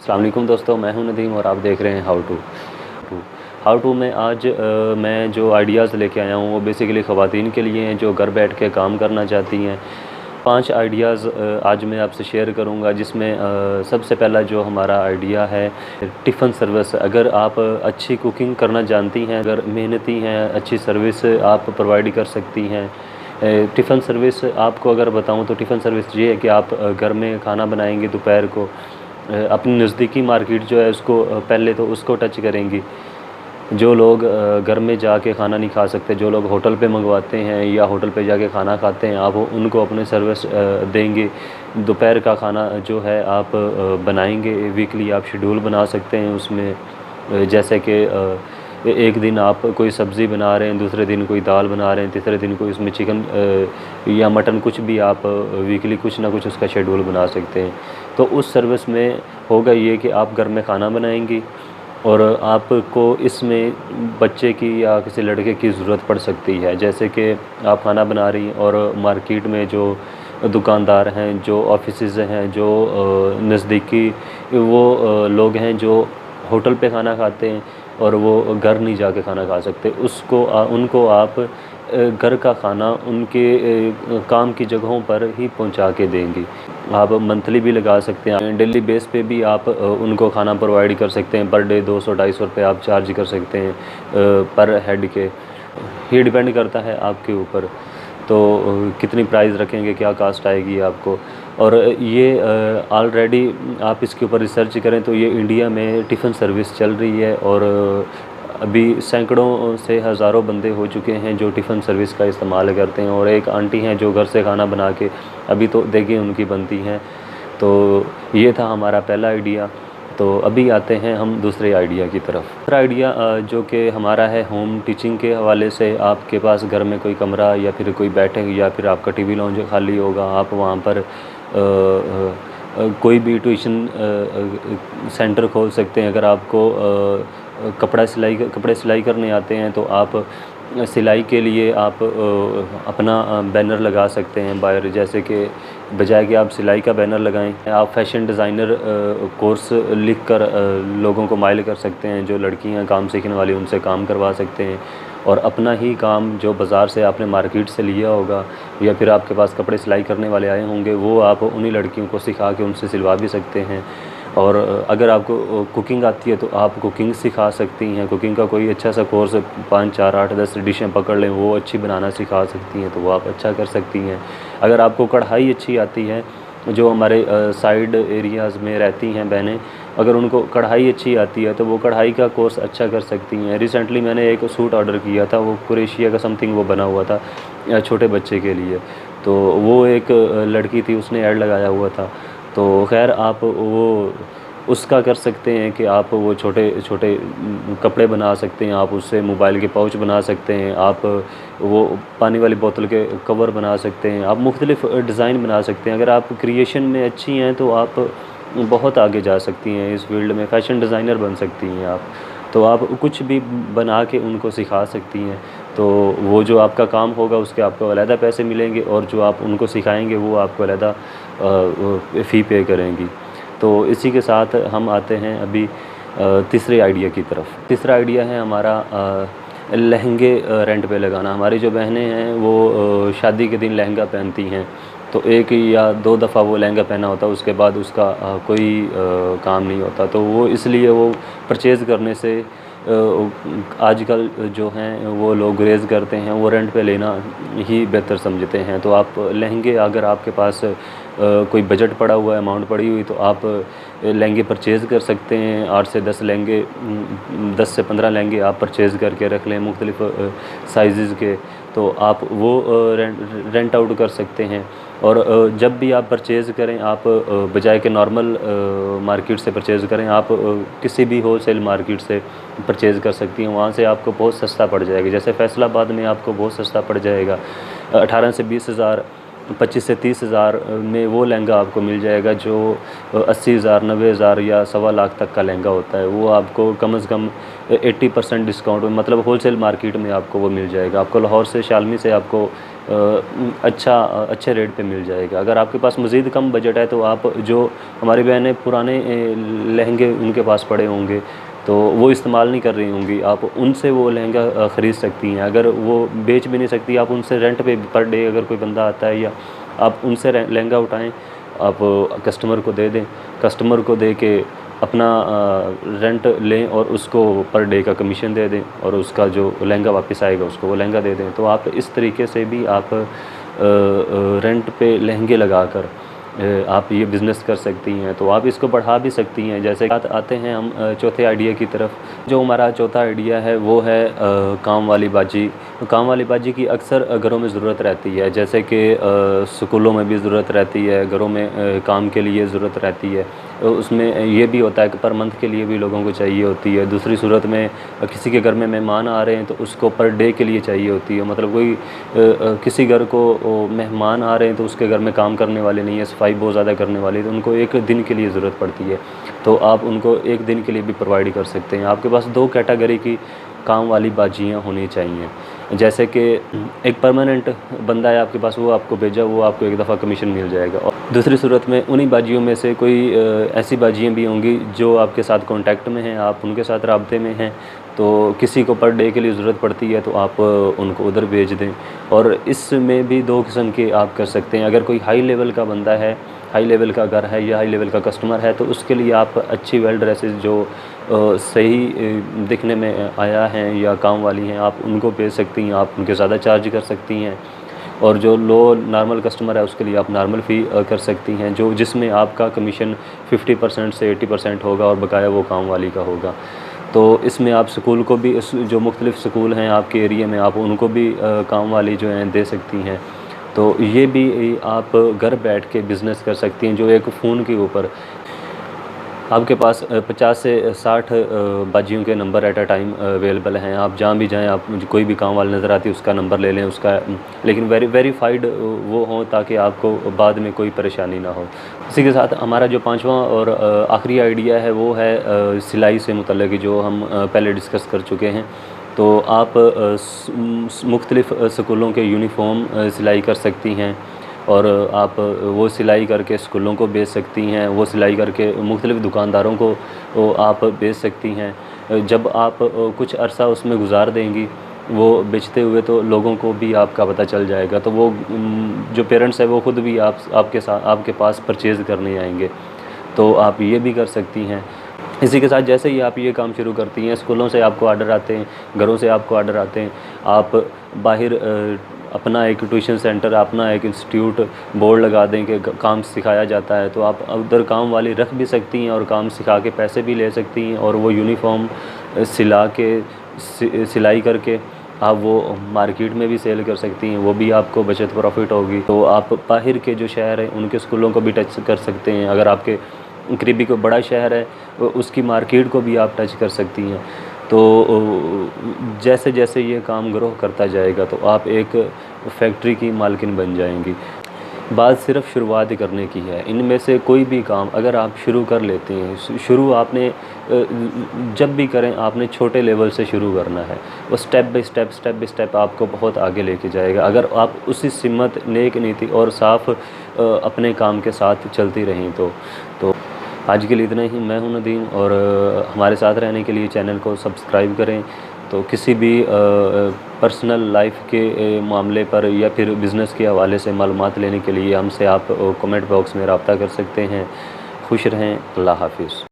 अस्सलाम वालेकुम दोस्तों, मैं हूं नदीम और आप देख रहे हैं हाउ टू में आज मैं जो आइडियाज़ लेके आया हूं वो बेसिकली ख़वातीन के लिए हैं जो घर बैठ के काम करना चाहती हैं। 5 आइडियाज़ आज मैं आपसे शेयर करूंगा, जिसमें सबसे पहला जो हमारा आइडिया है टिफ़िन सर्विस। अगर आप अच्छी कुकिंग करना जानती हैं, अगर मेहनती हैं, अच्छी सर्विस आप प्रोवाइड कर सकती हैं। टिफ़िन सर्विस आपको अगर बताऊं तो टिफ़िन सर्विस ये है कि आप घर में खाना बनाएंगे दोपहर को, अपनी नज़दीकी मार्केट जो है उसको पहले तो उसको टच करेंगी। जो लोग घर में जाके खाना नहीं खा सकते, जो लोग होटल पे मंगवाते हैं या होटल पे जाके खाना खाते हैं, आप उनको अपने सर्विस देंगे। दोपहर का खाना जो है आप बनाएंगे। वीकली आप शेड्यूल बना सकते हैं उसमें, जैसे कि एक दिन आप कोई सब्ज़ी बना रहे हैं, दूसरे दिन कोई दाल बना रहे हैं, तीसरे दिन कोई उसमें चिकन या मटन, कुछ भी आप वीकली कुछ ना कुछ उसका शेड्यूल बना सकते हैं। तो उस सर्विस में होगा ये कि आप घर में खाना बनाएंगी और आपको इसमें बच्चे की या किसी लड़के की ज़रूरत पड़ सकती है। जैसे कि आप खाना बना रही हैं और मार्केट में जो दुकानदार हैं, जो ऑफिसेज़ हैं, जो नज़दीकी वो लोग हैं जो होटल पे खाना खाते हैं और वो घर नहीं जाके खाना खा सकते, उनको आप घर का खाना उनके काम की जगहों पर ही पहुंचा के देंगी। आप मंथली भी लगा सकते हैं, डेली बेस पे भी आप उनको खाना प्रोवाइड कर सकते हैं। पर डे 200-250 रुपये आप चार्ज कर सकते हैं पर हेड के। ये डिपेंड करता है आपके ऊपर, तो कितनी प्राइस रखेंगे, क्या कास्ट आएगी आपको। और ये ऑलरेडी आप इसके ऊपर रिसर्च करें तो ये इंडिया में टिफ़िन सर्विस चल रही है और अभी सैकड़ों से हज़ारों बंदे हो चुके हैं जो टिफ़िन सर्विस का इस्तेमाल करते हैं। और एक आंटी हैं जो घर से खाना बना के अभी तो देखें उनकी बनती हैं। तो ये था हमारा पहला आइडिया। तो अभी आते हैं हम दूसरे आइडिया की तरफ। दूसरा आइडिया जो कि हमारा है होम टीचिंग के हवाले से। आपके पास घर में कोई कमरा या फिर कोई बैठे या फिर आपका टीवी लॉन्च खाली होगा, आप वहाँ पर कोई भी ट्यूशन सेंटर खोल सकते हैं। अगर आपको कपड़े सिलाई करने आते हैं तो आप सिलाई के लिए आप अपना बैनर लगा सकते हैं बाहर। जैसे कि बजाय कि आप सिलाई का बैनर लगाएं, आप फैशन डिज़ाइनर कोर्स लिख कर लोगों को माइल कर सकते हैं। जो लड़कियां काम सीखने वाली उनसे काम करवा सकते हैं और अपना ही काम जो बाज़ार से आपने मार्केट से लिया होगा या फिर आपके पास कपड़े सिलाई करने वाले आए होंगे, वो आप उन्हीं लड़कियों को सिखा के उनसे सिलवा भी सकते हैं। और अगर आपको कुकिंग आती है तो आप कुकिंग सिखा सकती हैं। कुकिंग का कोई अच्छा सा कोर्स 5, 4, 8, 10 डिशें पकड़ लें, वो अच्छी बनाना सिखा सकती हैं, तो वो आप अच्छा कर सकती हैं। अगर आपको कढ़ाई अच्छी आती है, जो हमारे साइड एरियाज़ में रहती हैं बहनें, अगर उनको कढ़ाई अच्छी आती है तो वो कढ़ाई का कोर्स अच्छा कर सकती हैं। रिसेंटली मैंने एक सूट ऑर्डर किया था, वो कुरेशिया का समथिंग वो बना हुआ था छोटे बच्चे के लिए। तो वो एक लड़की थी, उसने ऐड लगाया हुआ था। तो खैर आप वो उसका कर सकते हैं कि आप वो छोटे छोटे कपड़े बना सकते हैं, आप उससे मोबाइल के पाउच बना सकते हैं, आप वो पानी वाली बोतल के कवर बना सकते हैं, आप मुख्तलिफ़ डिज़ाइन बना सकते हैं। अगर आप क्रिएशन में अच्छी हैं तो आप बहुत आगे जा सकती हैं इस फील्ड में, फ़ैशन डिज़ाइनर बन सकती हैं आप। तो आप कुछ भी बना के उनको सिखा सकती हैं। तो वो जो आपका काम होगा उसके आपको अलहदा पैसे मिलेंगे और जो आप उनको सिखाएंगे वो आपको अलहदा फ़ी पे करेंगी। तो इसी के साथ हम आते हैं अभी तीसरे आइडिया की तरफ। तीसरा आइडिया है हमारा लहंगे रेंट पे लगाना। हमारी जो बहनें हैं वो शादी के दिन लहंगा पहनती हैं, तो एक या 2 दफ़ा वो लहंगा पहना होता है, उसके बाद उसका कोई काम नहीं होता। तो वो इसलिए वो परचेज़ करने से आजकल जो हैं वो लोग गुरेज़ करते हैं, वो रेंट पे लेना ही बेहतर समझते हैं। तो आप लहंगे, अगर आपके पास कोई बजट पड़ा हुआ है, अमाउंट पड़ी हुई, तो आप लहंगे परचेज़ कर सकते हैं। 8 से 10 लहंगे, 10 से 15 लहंगे आप परचेज़ करके रख लें मुख्तलिफ़ साइज़ के, तो आप वो रेंट आउट कर सकते हैं। और जब भी आप परचेज़ करें, आप बजाय के नॉर्मल मार्केट से परचेज़ करें, आप किसी भी होलसेल मार्केट से परचेज़ कर सकती हैं। वहाँ से आपको बहुत सस्ता पड़ जाएगा। जैसे फैसलाबाद में आपको बहुत सस्ता पड़ जाएगा, 18 से 20 हज़ार, 25 से 30 हज़ार में वो लहंगा आपको मिल जाएगा जो 80 हज़ार, 90 हज़ार या 1.25 लाख तक का लहंगा होता है। वो आपको कम से कम 80% डिस्काउंट में, मतलब होलसेल मार्केट में आपको वो मिल जाएगा। आपको लाहौर से, शालमी से आपको अच्छे रेट पे मिल जाएगा। अगर आपके पास मज़ीद कम बजट है तो आप जो हमारी बहनें पुराने लहंगे उनके पास पड़े होंगे तो वो इस्तेमाल नहीं कर रही होंगी, आप उनसे वो लहंगा ख़रीद सकती हैं। अगर वो बेच भी नहीं सकती, आप उनसे रेंट पे पर डे अगर कोई बंदा आता है या आप उनसे लहंगा उठाएं, आप कस्टमर को दे दें, कस्टमर को दे के अपना रेंट लें और उसको पर डे का कमीशन दे दें और उसका जो लहंगा वापस आएगा उसको वो लहंगा दे दें। तो आप इस तरीके से भी आप रेंट पे लहंगे लगाकर आप ये बिज़नेस कर सकती हैं। तो आप इसको बढ़ा भी सकती हैं। जैसे आते हैं हम चौथे आइडिया की तरफ। जो हमारा चौथा आइडिया है वो है काम वाली बाजी। काम वाली बाजी की अक्सर घरों में ज़रूरत रहती है, जैसे कि स्कूलों में भी ज़रूरत रहती है, घरों में काम के लिए ज़रूरत रहती है। उसमें ये भी होता है कि पर मंथ के लिए भी लोगों को चाहिए होती है। दूसरी सूरत में किसी के घर में मेहमान आ रहे हैं तो उसको पर डे के लिए चाहिए होती है। मतलब कोई किसी घर को मेहमान आ रहे हैं तो उसके घर में काम करने वाले नहीं है, सफाई बहुत ज़्यादा करने वाली, तो उनको एक दिन के लिए ज़रूरत पड़ती है, तो आप उनको एक दिन के लिए भी प्रोवाइड कर सकते हैं। आपके पास 2 कैटेगरी की काम वाली बाजियाँ होनी चाहिए। जैसे कि एक परमानेंट बंदा है आपके पास, वो आपको भेजा, वो आपको एक दफ़ा कमीशन मिल जाएगा। और दूसरी सूरत में उन्हीं बाजियों में से कोई ऐसी बाजियाँ भी होंगी जो आपके साथ कांटेक्ट में हैं, आप उनके साथ राब्ते में हैं, तो किसी को पर डे के लिए ज़रूरत पड़ती है तो आप उनको उधर भेज दें। और इसमें भी 2 किस्म के आप कर सकते हैं। अगर कोई हाई लेवल का बंदा है, हाई लेवल का घर है या हाई लेवल का कस्टमर है, तो उसके लिए आप अच्छी वेल ड्रेसेस जो सही दिखने में आया हैं या काम वाली हैं, आप उनको भेज सकती हैं, आप उनके ज़्यादा चार्ज कर सकती हैं। और जो लो नॉर्मल कस्टमर है उसके लिए आप नॉर्मल फ़ी कर सकती हैं, जो जिसमें आपका कमीशन 50% से 80% होगा और बकाया वो काम वाली का होगा। तो इसमें आप स्कूल को भी, जो मुख्तलिफ़ स्कूल हैं आपके एरिया में, आप उनको भी काम वाली जो हैं दे सकती हैं। तो ये भी आप घर बैठ के बिज़नेस कर सकती हैं, जो एक फ़ोन के ऊपर आपके पास 50 से 60 बाजियों के number at a time available हैं। आप जहाँ भी जाएँ, आप कोई भी काम वाली नज़र आती है उसका नंबर ले लें, उसका लेकिन वेरीफाइड वो हो ताकि आपको बाद में कोई परेशानी ना हो। इसी के साथ हमारा जो 5वां और आखिरी आइडिया है वो है सिलाई से मुतल्लिक़, जो हम पहले डिस्कस कर चुके हैं। तो आप मुख्तलिफ़ स्कूलों के यूनिफ़ॉर्म सिलाई कर सकती हैं और आप वो सिलाई करके स्कूलों को बेच सकती हैं, वो सिलाई करके मुख्तलिफ़ दुकानदारों को आप बेच सकती हैं। जब आप कुछ अरसा उसमें गुज़ार देंगी वो बेचते हुए, तो लोगों को भी आपका पता चल जाएगा, तो वो जो पेरेंट्स हैं वो ख़ुद भी आपके पास परचेज़ करने आएंगे। तो आप ये भी कर सकती हैं। इसी के साथ जैसे ही आप ये काम शुरू करती हैं, स्कूलों से आपको आर्डर आते हैं, घरों से आपको आर्डर आते हैं, आप बाहर अपना एक ट्यूशन सेंटर, अपना एक इंस्टीट्यूट बोर्ड लगा दें कि काम सिखाया जाता है, तो आप उधर काम वाली रख भी सकती हैं और काम सिखा के पैसे भी ले सकती हैं। और वो यूनिफ़ॉर्म सिलाई करके आप वो मार्केट में भी सेल कर सकती हैं, वो भी आपको बचत प्रॉफिट होगी। तो आप बाहर के जो शहर हैं उनके स्कूलों को भी टच कर सकते हैं। अगर आपके करीबी कोई बड़ा शहर है उसकी मार्केट को भी आप टच कर सकती हैं। तो जैसे जैसे ये काम ग्रो करता जाएगा तो आप एक फैक्ट्री की मालकिन बन जाएंगी। बात सिर्फ शुरुआत करने की है। इनमें से कोई भी काम अगर आप शुरू कर लेते हैं, शुरू आपने जब भी करें आपने छोटे लेवल से शुरू करना है। वो स्टेप बाय स्टेप आपको बहुत आगे लेके जाएगा, अगर आप उसी सिमत, नेक नीति और साफ़ अपने काम के साथ चलती रहें। तो आज के लिए इतना ही। मैं हूं नदीम, और हमारे साथ रहने के लिए चैनल को सब्सक्राइब करें। तो किसी भी पर्सनल लाइफ के मामले पर या फिर बिज़नेस के हवाले से मालूमात लेने के लिए हमसे आप कमेंट बॉक्स में रब्ता कर सकते हैं। खुश रहें। अल्लाह हाफिज़।